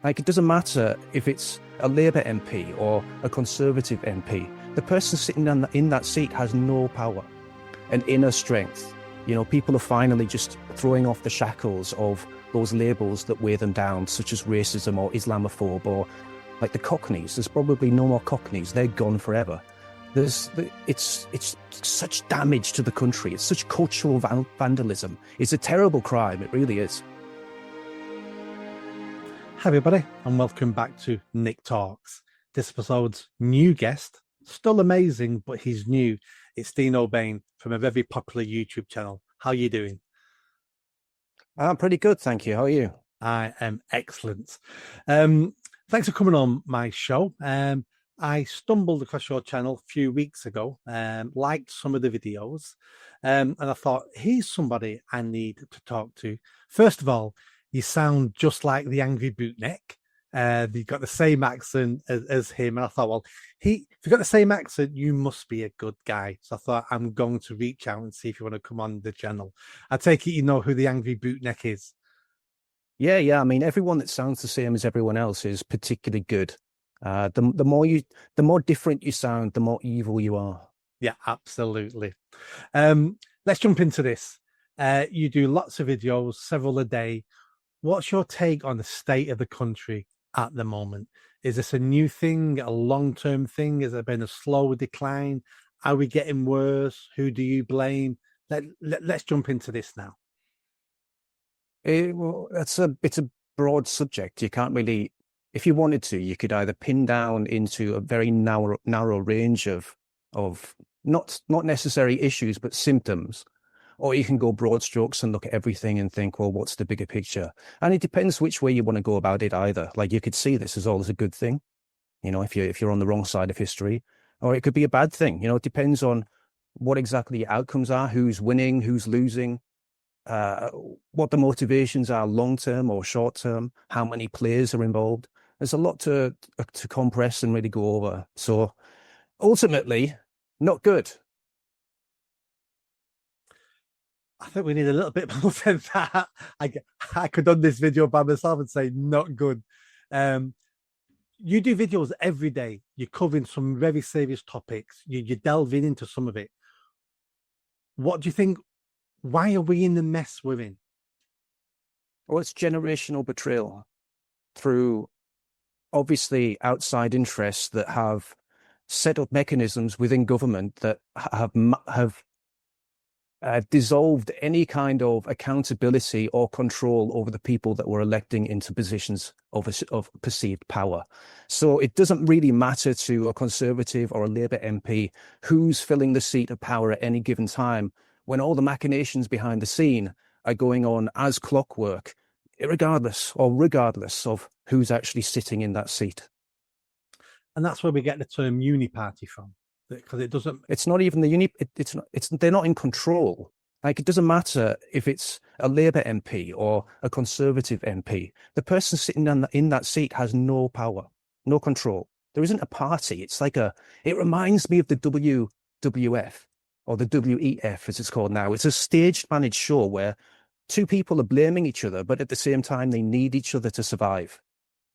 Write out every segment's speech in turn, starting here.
Like, it doesn't matter if it's a Labour MP or a Conservative MP. The person sitting in that seat has no power and inner strength. You know, people are finally just throwing off the shackles of those labels that weigh them down, such as racism or Islamophobe or like the Cockneys. There's probably no more Cockneys. They're gone forever. It's such damage to the country. It's such cultural vandalism. It's a terrible crime. It really is. Hi everybody, and welcome back to Nick Talks. This episode's new guest, still amazing, but he's new. It's Dean O'Bain from a very popular YouTube channel. How are you doing? I'm pretty good, thank you. How are you? I am excellent. Thanks for coming on my show. I stumbled across your channel a few weeks ago, liked some of the videos, and I thought, here's somebody I need to talk to. First of all, you sound just like the Angry Bootneck. You've got the same accent as him. And I thought, well, if you've got the same accent, you must be a good guy. So I thought, I'm going to reach out and see if you want to come on the channel. I take it you know who the Angry Bootneck is. Yeah. I mean, everyone that sounds the same as everyone else is particularly good. The more different you sound, the more evil you are. Yeah, absolutely. Let's jump into this. You do lots of videos, several a day. What's your take on the state of the country at the moment? Is this a new thing, a long-term thing? Has there been a slow decline? Are we getting worse? Who do you blame? Let's jump into this now. Well, it's a broad subject. You can't really, if you wanted to, you could either pin down into a very narrow range of not necessary issues, but symptoms. Or you can go broad strokes and look at everything and think, well, what's the bigger picture? And it depends which way you want to go about it either. Like, you could see this as always a good thing, you know, if you're on the wrong side of history, or it could be a bad thing. You know, it depends on what exactly your outcomes are, who's winning, who's losing, what the motivations are long-term or short-term, how many players are involved. There's a lot to compress and really go over. So ultimately, not good. I think we need a little bit more than that. I could done this video by myself and say not good. You do videos every day. You're covering some very serious topics. You're delving into some of it. What do you think? Why are we in the mess we're in? Well, it's generational betrayal through obviously outside interests that have set up mechanisms within government that have dissolved any kind of accountability or control over the people that we're electing into positions of perceived power. So it doesn't really matter to a Conservative or a Labour MP who's filling the seat of power at any given time, when all the machinations behind the scene are going on as clockwork, regardless of who's actually sitting in that seat. And that's where we get the term uni-party from. Because it doesn't, it's not even the they're not in control. Like, it doesn't matter if it's a Labour MP or a Conservative MP. The person sitting in that seat has no power, no control. There isn't a party. It's like it reminds me of the WWF or the WEF as it's called now. It's a staged managed show where two people are blaming each other, but at the same time they need each other to survive.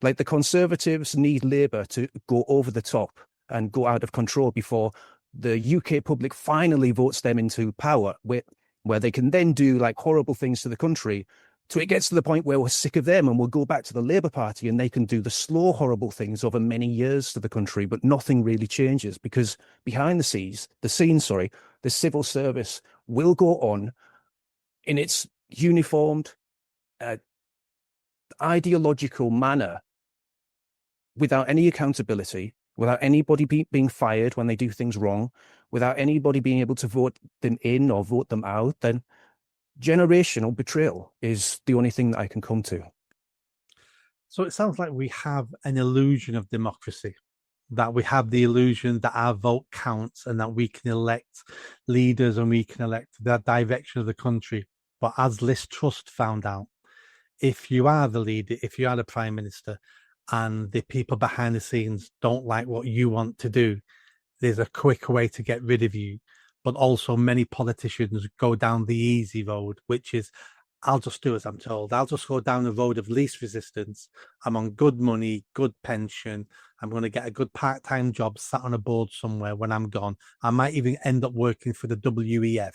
Like, the Conservatives need Labour to go over the top and go out of control before the UK public finally votes them into power, where they can then do like horrible things to the country. So it gets to the point where we're sick of them and we'll go back to the Labour Party and they can do the slow, horrible things over many years to the country, but nothing really changes because behind the scenes, the civil service will go on in its uniformed, ideological manner without any accountability, without anybody being fired when they do things wrong, without anybody being able to vote them in or vote them out, then generational betrayal is the only thing that I can come to. So it sounds like we have an illusion of democracy, that we have the illusion that our vote counts and that we can elect leaders and we can elect the direction of the country. But as Liz Truss found out, if you are the leader, if you are the prime minister, and the people behind the scenes don't like what you want to do, there's a quick way to get rid of you. But also many politicians go down the easy road, which is, I'll just do as I'm told. I'll just go down the road of least resistance. I'm on good money, good pension. I'm going to get a good part-time job sat on a board somewhere when I'm gone. I might even end up working for the WEF.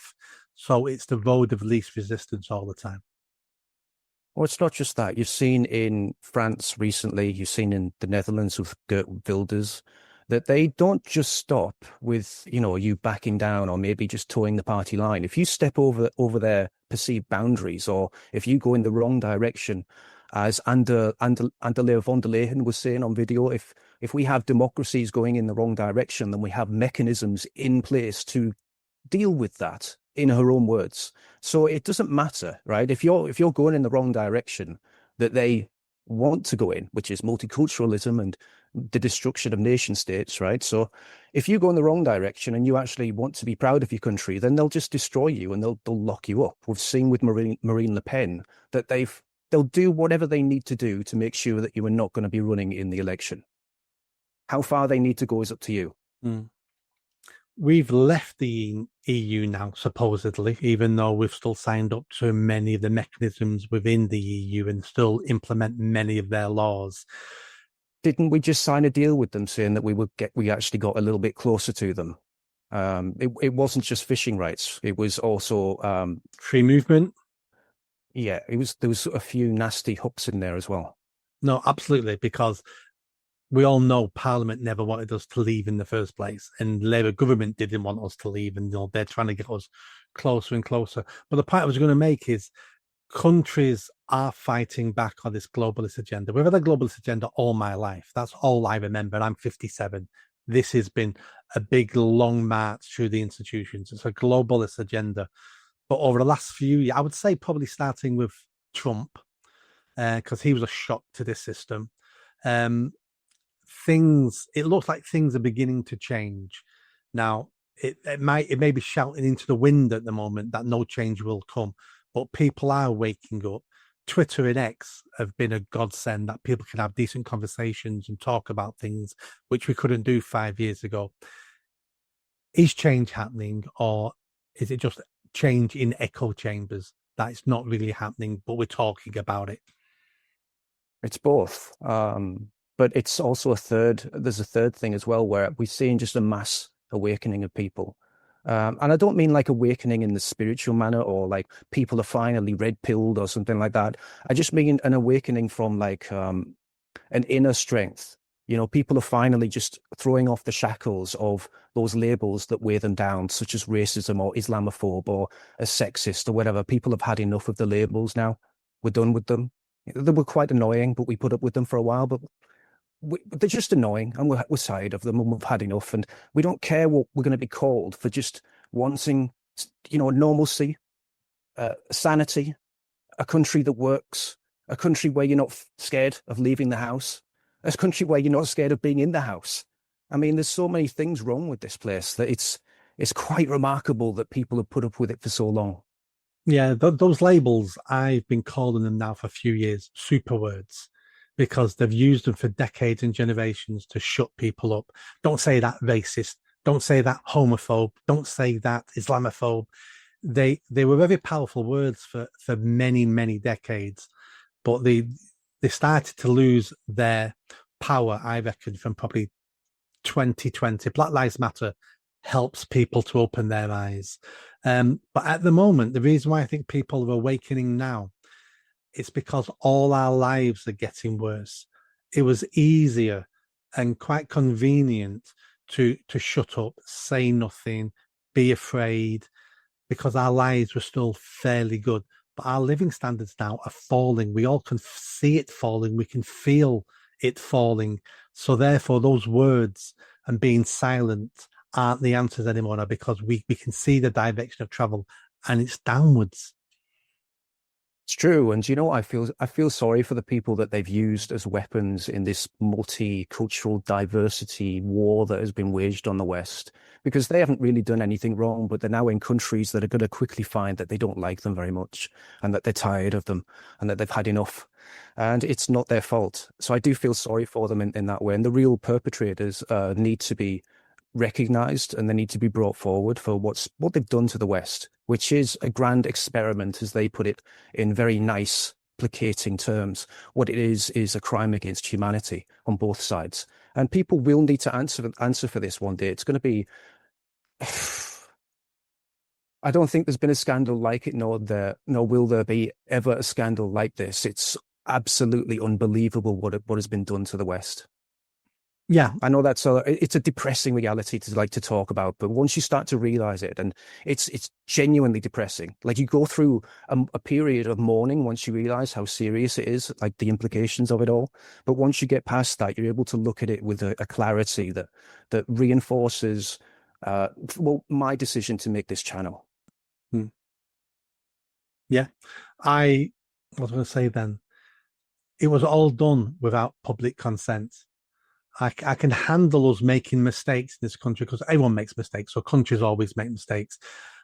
So it's the road of least resistance all the time. Well, it's not just that. You've seen in France recently, you've seen in the Netherlands with Geert Wilders, that they don't just stop with, you backing down or maybe just towing the party line. If you step over their perceived boundaries, or if you go in the wrong direction, as Anderlecht von der Leyen was saying on video, if we have democracies going in the wrong direction, then we have mechanisms in place to deal with that, in her own words. So it doesn't matter, right? If you're going in the wrong direction that they want to go in, which is multiculturalism and the destruction of nation states, right? So if you go in the wrong direction and you actually want to be proud of your country, then they'll just destroy you and they'll lock you up. We've seen with Marine Le Pen that they'll do whatever they need to do to make sure that you are not going to be running in the election. How far they need to go is up to you. Mm. We've left the EU now, supposedly, even though we've still signed up to many of the mechanisms within the EU and still implement many of their laws. Didn't we just sign a deal with them saying that we actually got a little bit closer to them? It wasn't just fishing rights. It was also free movement. Yeah, there was a few nasty hooks in there as well. No, absolutely, because we all know Parliament never wanted us to leave in the first place, and Labour government didn't want us to leave, and they're trying to get us closer and closer. But the point I was going to make is countries are fighting back on this globalist agenda. We've had a globalist agenda all my life. That's all I remember. And I'm 57. This has been a big, long march through the institutions. It's a globalist agenda. But over the last few years, I would say probably starting with Trump, because he was a shock to this system. It looks like things are beginning to change. Now, it may be shouting into the wind at the moment that no change will come, but people are waking up. Twitter and X have been a godsend that people can have decent conversations and talk about things which we couldn't do 5 years ago. Is change happening, or is it just change in echo chambers that it's not really happening, but we're talking about it? It's both. But it's also there's a third thing as well, where we're seeing just a mass awakening of people. And I don't mean like awakening in the spiritual manner, or like people are finally red-pilled or something like that. I just mean an awakening from like an inner strength. People are finally just throwing off the shackles of those labels that weigh them down, such as racism or Islamophobe or a sexist or whatever. People have had enough of the labels now. We're done with them. They were quite annoying, but we put up with them for a while. But they're just annoying, and we're tired of them, and we've had enough, and we don't care what we're going to be called for just wanting, normalcy, sanity, a country that works, a country where you're not scared of leaving the house, a country where you're not scared of being in the house. I mean, there's so many things wrong with this place that it's quite remarkable that people have put up with it for so long. Yeah, those labels, I've been calling them now for a few years, super words, because they've used them for decades and generations to shut people up. Don't say that racist. Don't say that homophobe. Don't say that Islamophobe. They were very powerful words for many, many decades, but they started to lose their power, I reckon, from probably 2020. Black Lives Matter helps people to open their eyes. But at the moment, the reason why I think people are awakening now, it's because all our lives are getting worse. It was easier and quite convenient to shut up, say nothing, be afraid, because our lives were still fairly good. But our living standards now are falling. We all can see it falling. We can feel it falling. So therefore, those words and being silent aren't the answers anymore now, because we can see the direction of travel, and it's downwards. It's true. And I feel sorry for the people that they've used as weapons in this multicultural diversity war that has been waged on the West, because they haven't really done anything wrong, but they're now in countries that are going to quickly find that they don't like them very much, and that they're tired of them, and that they've had enough. And it's not their fault. So I do feel sorry for them in that way. And the real perpetrators need to be recognized and they need to be brought forward for what they've done to the West, which is a grand experiment, as they put it in very nice, placating terms. What it is a crime against humanity on both sides. And people will need to answer for this one day. It's going to be... I don't think there's been a scandal like it, nor will there be ever a scandal like this. It's absolutely unbelievable what has been done to the West. Yeah, I know it's a depressing reality to talk about, but once you start to realize it, and it's genuinely depressing. Like, you go through a period of mourning once you realize how serious it is, like the implications of it all. But once you get past that, you're able to look at it with a clarity that reinforces my decision to make this channel. Yeah, I was going to say then, it was all done without public consent. I can handle us making mistakes in this country, because everyone makes mistakes, so countries always make mistakes.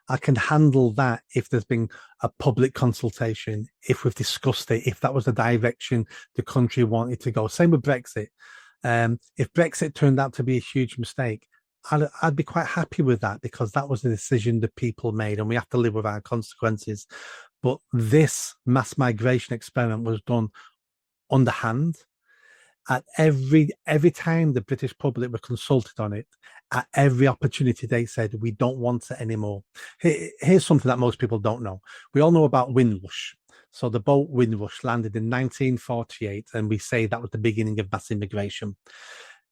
I can handle that if there's been a public consultation, if we've discussed it, if that was the direction the country wanted to go. Same with Brexit. If Brexit turned out to be a huge mistake, I'd be quite happy with that, because that was the decision the people made, and we have to live with our consequences. But this mass migration experiment was done underhand. At every time the British public were consulted on it, at every opportunity they said, we don't want it anymore. Here's something that most people don't know. We all know about Windrush. So the boat Windrush landed in 1948, and we say that was the beginning of mass immigration.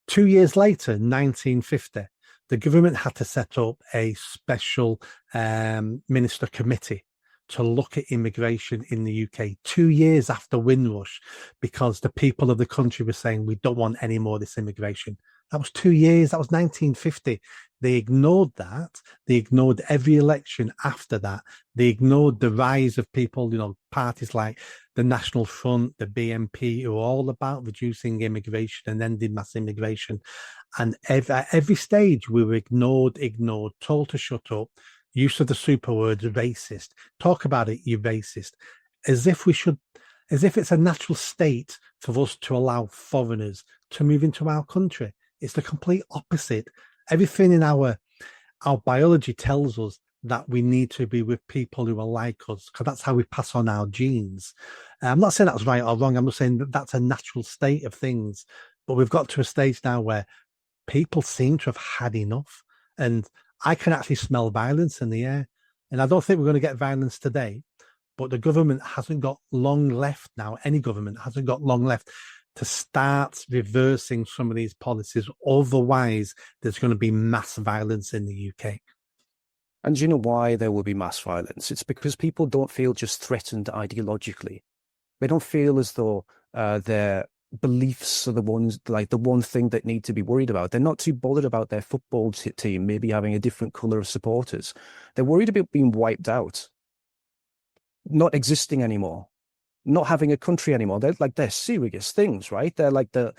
2 years later, 1950, the government had to set up a special minister committee to look at immigration in the UK 2 years after Windrush, because the people of the country were saying, we don't want any more of this immigration. That was 2 years. That was 1950. They ignored that. They ignored every election after that. They ignored the rise of people, parties like the National Front, the BNP, who are all about reducing immigration and ending mass immigration. And at every stage, we were ignored, told to shut up. Use of the super words, racist. Talk about it, you racist. As if it's a natural state for us to allow foreigners to move into our country. It's the complete opposite. Everything in our biology tells us that we need to be with people who are like us, because that's how we pass on our genes. I'm not saying that's right or wrong. I'm just saying that that's a natural state of things. But we've got to a stage now where people seem to have had enough. And I can actually smell violence in the air. And I don't think we're going to get violence today, but the government hasn't got long left now. Any government hasn't got long left to start reversing some of these policies. Otherwise, there's going to be mass violence in the UK. And do you know why there will be mass violence? It's because people don't feel just threatened ideologically. They don't feel as though their beliefs are the one thing that need to be worried about. They're not too bothered about their football team maybe having a different colour of supporters. They're worried about being wiped out, not existing anymore, not having a country anymore. They're serious things, right? They're like the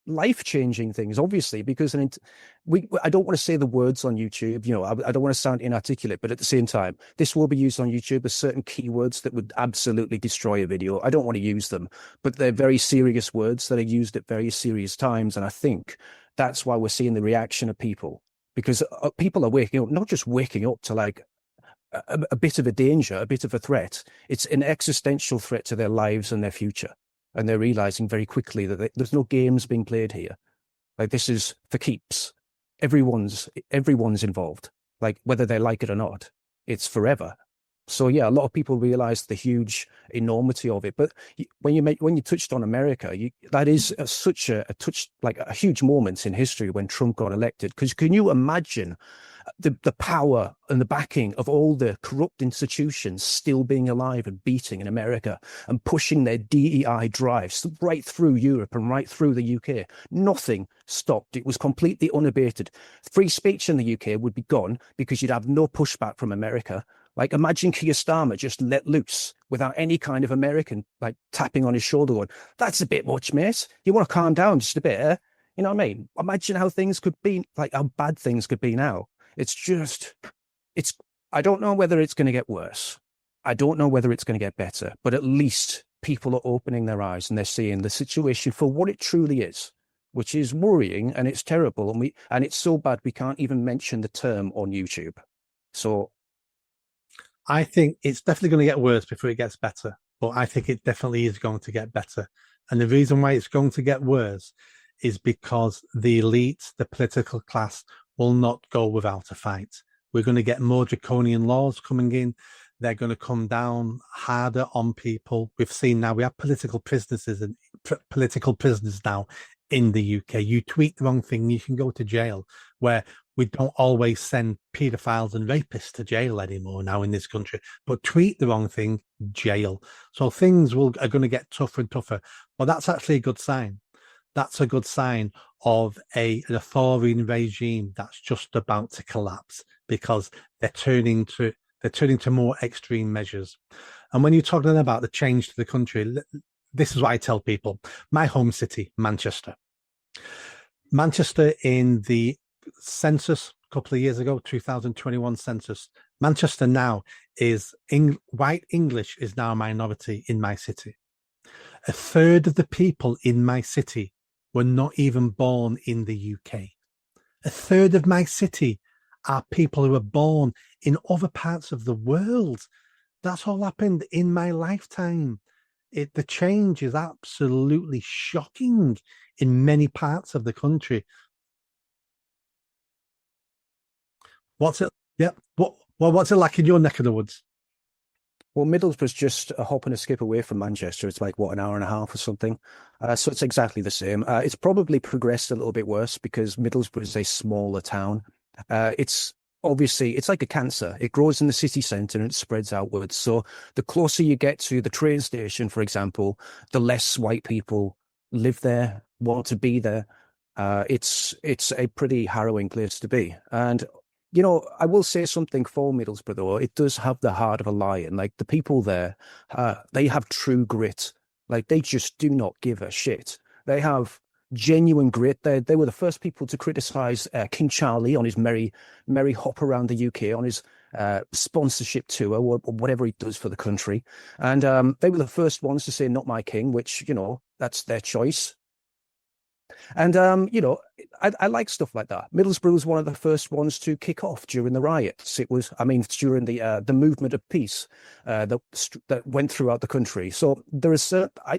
life-changing things, obviously, because I don't want to say the words on YouTube, I don't want to sound inarticulate, but at the same time, this will be used on YouTube. There's certain keywords that would absolutely destroy a video. I don't want to use them, but they're very serious words that are used at very serious times. And I think that's why we're seeing the reaction of people, because people are waking up, not just waking up to like a bit of a danger, a bit of a threat. It's an existential threat to their lives and their future. And they're realizing very quickly that there's no games being played here. Like, this is for keeps. Everyone's involved. Like, whether they like it or not, it's forever. So yeah, a lot of people realize the huge enormity of it. But when you touched on America, that is such a huge moment in history when Trump got elected. Because can you imagine the power and the backing of all the corrupt institutions still being alive and beating in America and pushing their DEI drives right through Europe and right through the UK? Nothing stopped. It was completely unabated. Free speech in the UK would be gone because you'd have no pushback from America. Like, imagine Keir Starmer just let loose without any kind of American like tapping on his shoulder going, "That's a bit much, mate. You want to calm down just a bit, eh?" You know what I mean? Imagine how things could be, like how bad things could be now. I don't know whether it's going to get worse. I don't know whether it's going to get better, but at least people are opening their eyes and they're seeing the situation for what it truly is, which is worrying and it's terrible. And it's so bad we can't even mention the term on YouTube. So I think it's definitely going to get worse before it gets better, but I think it definitely is going to get better. And the reason why it's going to get worse is because the elite, the political class, will not go without a fight. We're going to get more draconian laws coming in. They're going to come down harder on people. We've seen now we have political prisoners now in the UK. You tweet the wrong thing, you can go to jail. Where we don't always send paedophiles and rapists to jail anymore now in this country, but tweet the wrong thing, jail. So things are going to get tougher and tougher. But that's actually a good sign. That's a good sign of an authoritarian regime that's just about to collapse, because they're turning to more extreme measures. And when you're talking about the change to the country, this is what I tell people. My home city, Manchester in the census a couple of years ago, 2021 census, Manchester now is white English is now a minority in my city. A third of the people in my city were not even born in the UK. A third of my city are people who were born in other parts of the world. That's all happened in my lifetime. The change is absolutely shocking in many parts of the country. What's it? Yeah. What's it like in your neck of the woods? Well, Middlesbrough's just a hop and a skip away from Manchester. It's like, what, an hour and a half or something. So it's exactly the same. It's probably progressed a little bit worse because Middlesbrough is a smaller town. It's like a cancer. It grows in the city centre and it spreads outwards. So the closer you get to the train station, for example, the less white people live there, want to be there. It's a pretty harrowing place to be. And you know, I will say something for Middlesbrough, though. It does have the heart of a lion. Like, the people there, they have true grit. Like, they just do not give a shit. They have genuine grit. They were the first people to criticize King Charlie on his merry hop around the UK, on his sponsorship tour, or whatever he does for the country. And they were the first ones to say, "Not my king," which, you know, that's their choice. And, you know, I like stuff like that. Middlesbrough was one of the first ones to kick off during the riots. It was, I mean, during the movement of peace that went throughout the country. So there is,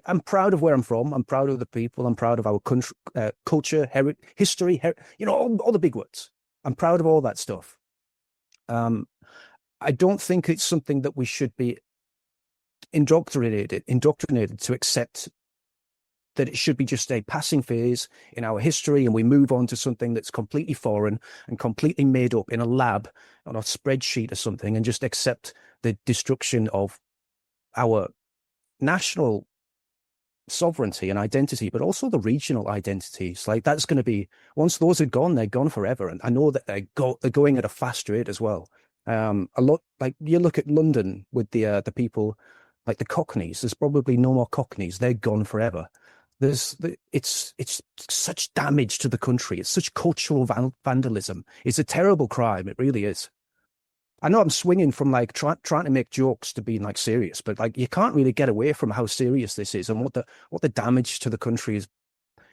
I'm proud of where I'm from. I'm proud of the people. I'm proud of our country, culture, history, you know, all the big words. I'm proud of all that stuff. I don't think it's something that we should be indoctrinated to accept, that it should be just a passing phase in our history and we move on to something that's completely foreign and completely made up in a lab on a spreadsheet or something, and just accept the destruction of our national sovereignty and identity, but also the regional identities. Like, that's going to be, once those are gone, they're gone forever. And I know that they're going at a fast rate as well. A lot, like, you look at London with the people like the Cockneys. There's probably no more Cockneys. They're gone forever. It's such damage to the country. It's such cultural vandalism. It's a terrible crime. It really is. I know I'm swinging from like trying to make jokes to being like serious, but like, you can't really get away from how serious this is and what the damage to the country is.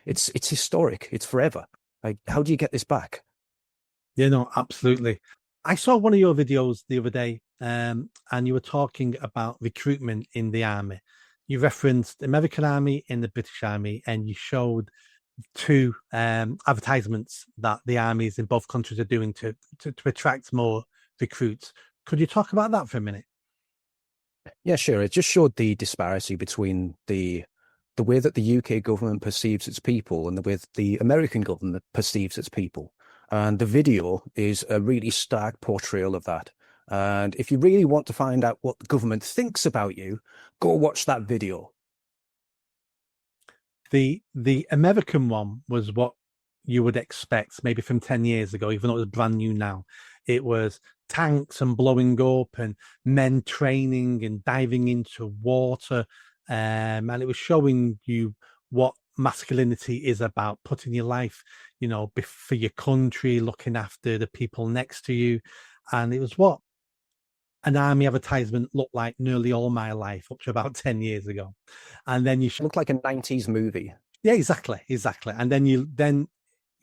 It's historic. It's forever. Like, how do you get this back? Yeah, no, absolutely. I saw one of your videos the other day, and you were talking about recruitment in the army. You referenced the American Army and the British Army, and you showed two advertisements that the armies in both countries are doing to attract more recruits. Could you talk about that for a minute? Yeah, sure. It just showed the disparity between the way that the UK government perceives its people and the way that the American government perceives its people. And the video is a really stark portrayal of that. And if you really want to find out what the government thinks about you, go watch that video. The American one was what you would expect maybe from 10 years ago, even though it was brand new now. It was tanks and blowing up and men training and diving into water. And it was showing you what masculinity is about, putting your life, you know, for your country, looking after the people next to you. And it was what an army advertisement looked like nearly all my life up to about 10 years ago. And then It looked like a 90s movie. Yeah, exactly. And then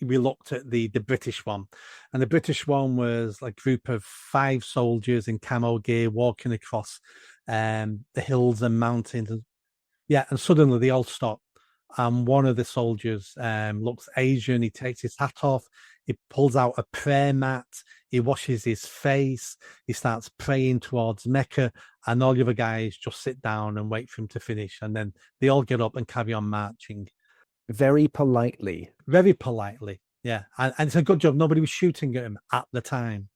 we looked at the British one, and the British one was a group of 5 soldiers in camo gear walking across the hills and mountains. Yeah, and suddenly they all stop. And one of the soldiers looks Asian. He takes his hat off. He pulls out a prayer mat. He washes his face. He starts praying towards Mecca. And all the other guys just sit down and wait for him to finish. And then they all get up and carry on marching. Very politely. Very politely. Yeah. And it's a good job. Nobody was shooting at him at the time.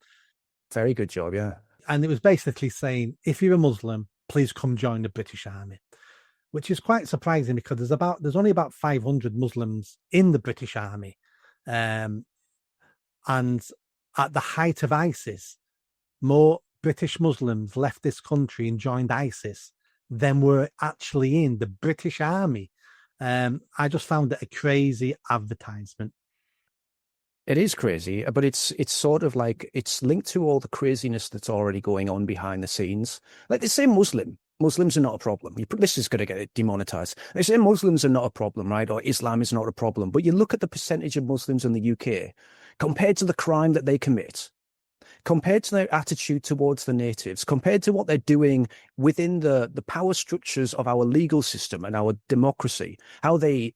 Very good job, yeah. And it was basically saying, if you're a Muslim, please come join the British Army, which is quite surprising because there's only about 500 Muslims in the British Army. And at the height of ISIS, more British Muslims left this country and joined ISIS than were actually in the British Army. I just found it a crazy advertisement. It is crazy, but it's sort of like it's linked to all the craziness that's already going on behind the scenes. Like they say Muslims are not a problem. This is going to get it demonetized. They say Muslims are not a problem, right? Or Islam is not a problem. But you look at the percentage of Muslims in the UK compared to the crime that they commit, compared to their attitude towards the natives, compared to what they're doing within the power structures of our legal system and our democracy, how they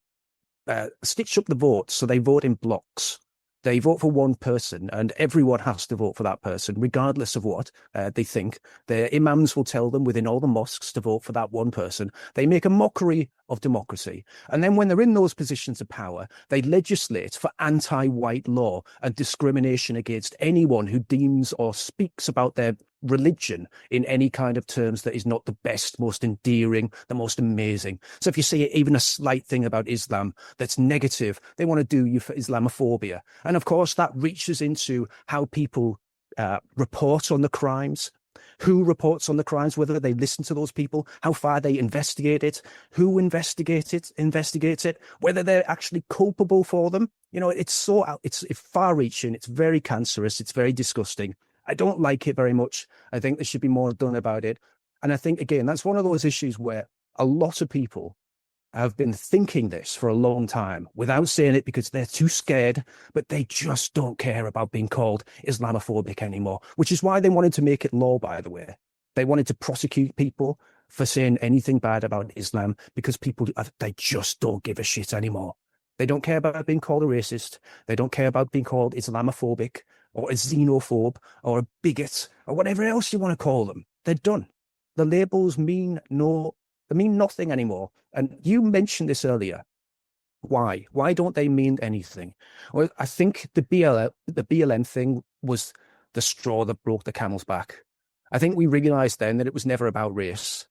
stitch up the votes so they vote in blocks. They vote for one person and everyone has to vote for that person, regardless of what they think. Their imams will tell them within all the mosques to vote for that one person. They make a mockery of democracy. And then when they're in those positions of power, they legislate for anti-white law and discrimination against anyone who deems or speaks about their religion in any kind of terms that is not the best, most endearing, the most amazing. So if you see even a slight thing about Islam that's negative, they want to do you for Islamophobia. And of course, that reaches into how people report on the crimes, who reports on the crimes, whether they listen to those people, how far they investigate it, who investigates it, whether they're actually culpable for them. You know, it's far-reaching, it's very cancerous, it's very disgusting. I don't like it very much. I think there should be more done about it. And I think, again, that's one of those issues where a lot of people have been thinking this for a long time without saying it because they're too scared, but they just don't care about being called Islamophobic anymore, which is why they wanted to make it law, by the way. They wanted to prosecute people for saying anything bad about Islam because they just don't give a shit anymore. They don't care about being called a racist. They don't care about being called Islamophobic or a xenophobe or a bigot or whatever else you want to call them. They're done. The labels mean nothing anymore. And you mentioned this earlier. Why? Why don't they mean anything? Well, I think the BLM thing was the straw that broke the camel's back. I think we realized then that it was never about race.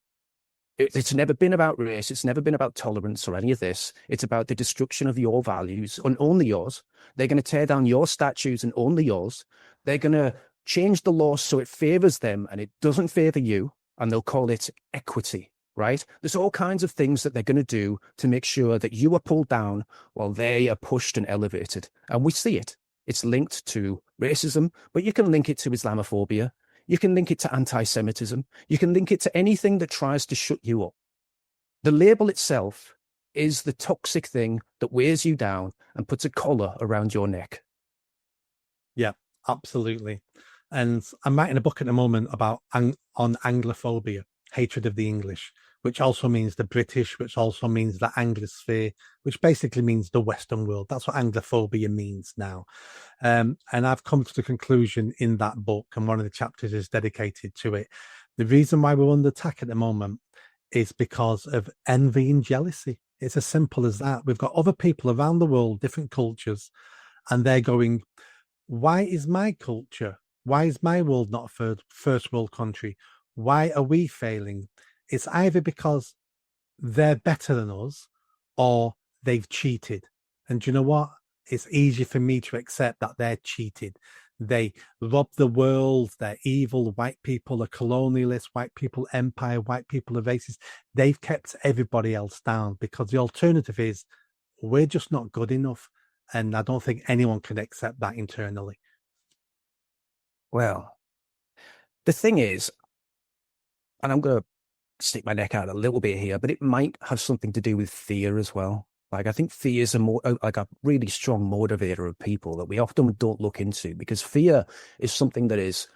It's never been about race. It's never been about tolerance or any of this. It's about the destruction of your values and only yours. They're going to tear down your statues and only yours. They're going to change the law so it favors them and it doesn't favor you. And they'll call it equity, right? There's all kinds of things that they're going to do to make sure that you are pulled down while they are pushed and elevated. And we see it. It's linked to racism, but you can link it to Islamophobia. You can link it to anti-Semitism. You can link it to anything that tries to shut you up. The label itself is the toxic thing that wears you down and puts a collar around your neck. Yeah, absolutely. And I'm writing a book at the moment on Anglophobia, hatred of the English, which also means the British, which also means the Anglosphere, which basically means the Western world. That's what Anglophobia means now. And I've come to the conclusion in that book, and one of the chapters is dedicated to it. The reason why we're under attack at the moment is because of envy and jealousy. It's as simple as that. We've got other people around the world, different cultures, and they're going, why is my culture? Why is my world not a first world country? Why are we failing? It's either because they're better than us or they've cheated. And do you know what? It's easy for me to accept that they're cheated. They rob the world. They're evil. White people are colonialists. White people empire. White people are racist. They've kept everybody else down because the alternative is we're just not good enough. And I don't think anyone can accept that internally. Well, the thing is, and I'm going to stick my neck out a little bit here, but it might have something to do with fear as well. Like, I think fear is like a really strong motivator of people that we often don't look into, because fear is something that it's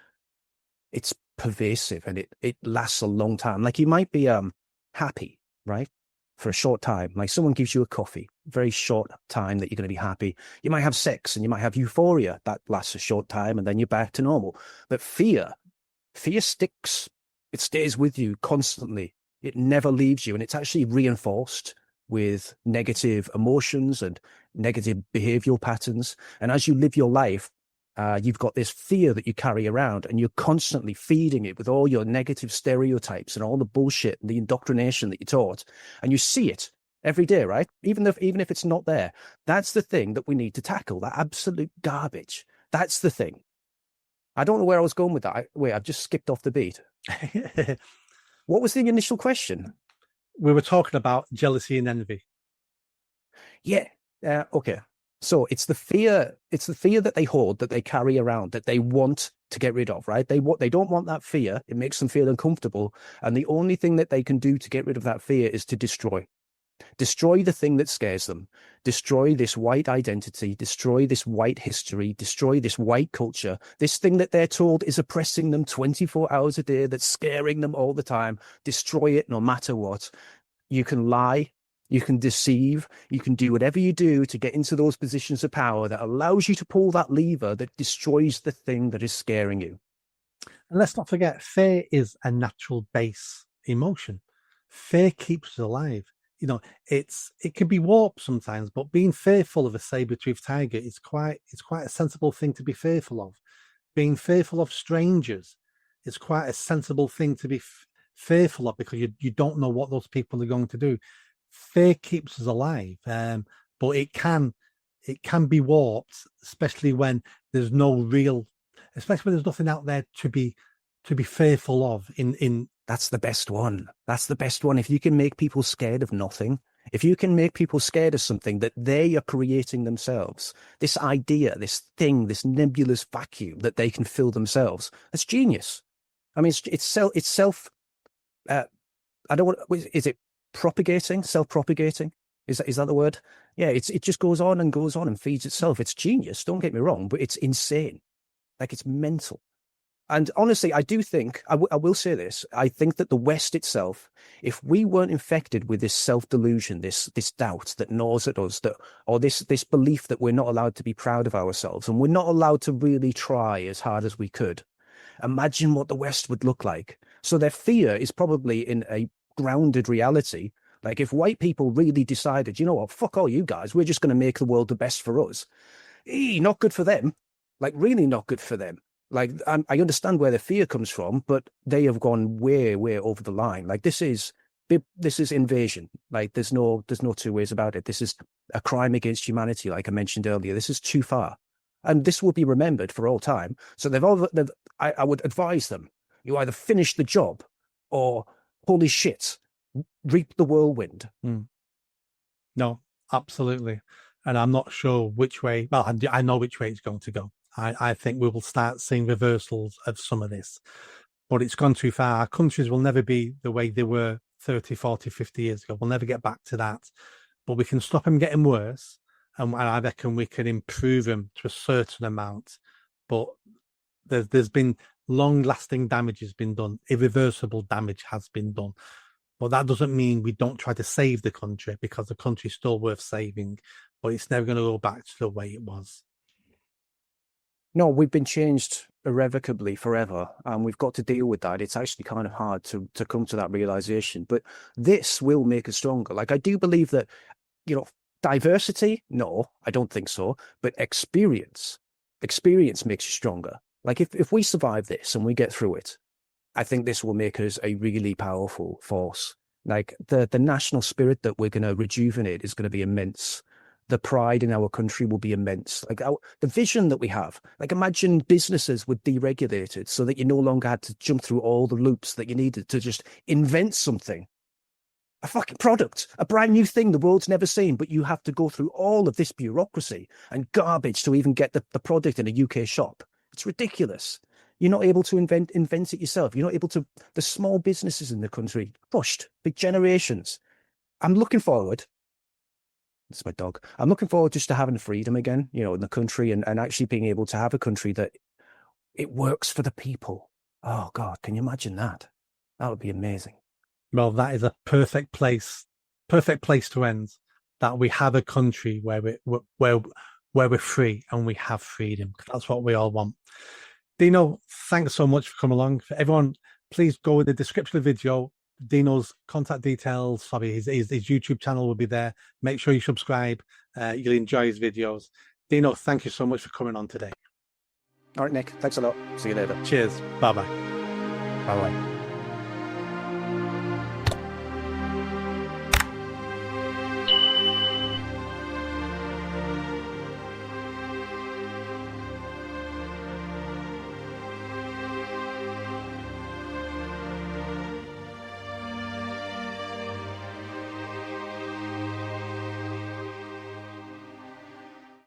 pervasive, and it lasts a long time. Like, you might be happy, right? For a short time. Like, someone gives you a coffee, very short time that you're going to be happy. You might have sex and you might have euphoria that lasts a short time, and then you're back to normal. But fear sticks. It stays with you constantly. It never leaves you, and it's actually reinforced with negative emotions and negative behavioral patterns. And as you live your life, you've got this fear that you carry around, and you're constantly feeding it with all your negative stereotypes and all the bullshit and the indoctrination that you're taught. And you see it every day, right? Even if it's not there. That's the thing that we need to tackle, that absolute garbage. That's the thing. I don't know where I was going with that. Wait, I've just skipped off the beat. What was the initial question? We were talking about jealousy and envy. Yeah. Okay. So it's the fear that they hold, that they carry around, that they want to get rid of, right? They don't want that fear. It makes them feel uncomfortable. And the only thing that they can do to get rid of that fear is to destroy the thing that scares them, destroy this white identity, destroy this white history, destroy this white culture, this thing that they're told is oppressing them 24 hours a day, that's scaring them all the time. Destroy it no matter what. You can lie, you can deceive, you can do whatever you do to get into those positions of power that allows you to pull that lever that destroys the thing that is scaring you. And let's not forget, fear is a natural base emotion. Fear keeps us alive. You know, it can be warped sometimes, but being fearful of a saber-toothed tiger is quite a sensible thing to be fearful of. Being fearful of strangers is quite a sensible thing to be fearful of, because you don't know what those people are going to do. Fear keeps us alive, but it can be warped, especially when there's especially when there's nothing out there to be fearful of. That's the best one. That's the best one. If you can make people scared of nothing, if you can make people scared of something that they are creating themselves, this idea, this thing, this nebulous vacuum that they can fill themselves, that's genius. I mean, it's self. I don't want. Is it propagating? Self-propagating? Is that the word? Yeah. It just goes on and feeds itself. It's genius. Don't get me wrong, but it's insane. Like, it's mental. And honestly, I do think, I will say this, I think that the West itself, if we weren't infected with this self-delusion, this doubt that gnaws at us, or this belief that we're not allowed to be proud of ourselves, and we're not allowed to really try as hard as we could, imagine what the West would look like. So their fear is probably in a grounded reality. Like, if white people really decided, you know what, fuck all you guys, we're just going to make the world the best for us. Not good for them. Like, really not good for them. Like, I understand where the fear comes from, but they have gone way, way over the line. Like, this is invasion. Like, there's no two ways about it. This is a crime against humanity, like I mentioned earlier. This is too far, and this will be remembered for all time. So I would advise them: you either finish the job, or holy shit, reap the whirlwind. No, absolutely. And I'm not sure which way. Well, I know which way it's going to go. I think we will start seeing reversals of some of this, but it's gone too far. Our countries will never be the way they were 30, 40, 50 years ago. We'll never get back to that, but we can stop them getting worse. And I reckon we can improve them to a certain amount. But there's been long-lasting damage has been done. Irreversible damage has been done. But that doesn't mean we don't try to save the country, because the country is still worth saving, but it's never going to go back to the way it was. No, we've been changed irrevocably forever, and we've got to deal with that. It's actually kind of hard to come to that realization, but this will make us stronger. Like, I do believe that, diversity, no, I don't think so, but experience makes you stronger. Like, if we survive this and we get through it, I think this will make us a really powerful force. Like, the national spirit that we're going to rejuvenate is going to be immense. The pride in our country will be immense. Like, the vision that we have, like, imagine businesses were deregulated so that you no longer had to jump through all the loops that you needed to just invent something. A fucking product, a brand new thing the world's never seen, but you have to go through all of this bureaucracy and garbage to even get the product in a UK shop. It's ridiculous. You're not able to invent it yourself. You're not able to, the small businesses in the country, crushed, big generations. I'm looking forward It's my dog. I'm looking forward just to having freedom again, you know, in the country, and actually being able to have a country that it works for the people. Oh God, can you imagine that? That would be amazing. Well, that is a perfect place to end. That we have a country where we're free and we have freedom. That's what we all want. Dino, thanks so much for coming along. For everyone, please go in the description of the video. Dino's contact details, sorry, his YouTube channel will be there. Make sure you subscribe. You'll enjoy his videos. Dino, thank you so much for coming on today. All right, Nick. Thanks a lot. See you later. Cheers. Bye-bye. Bye-bye.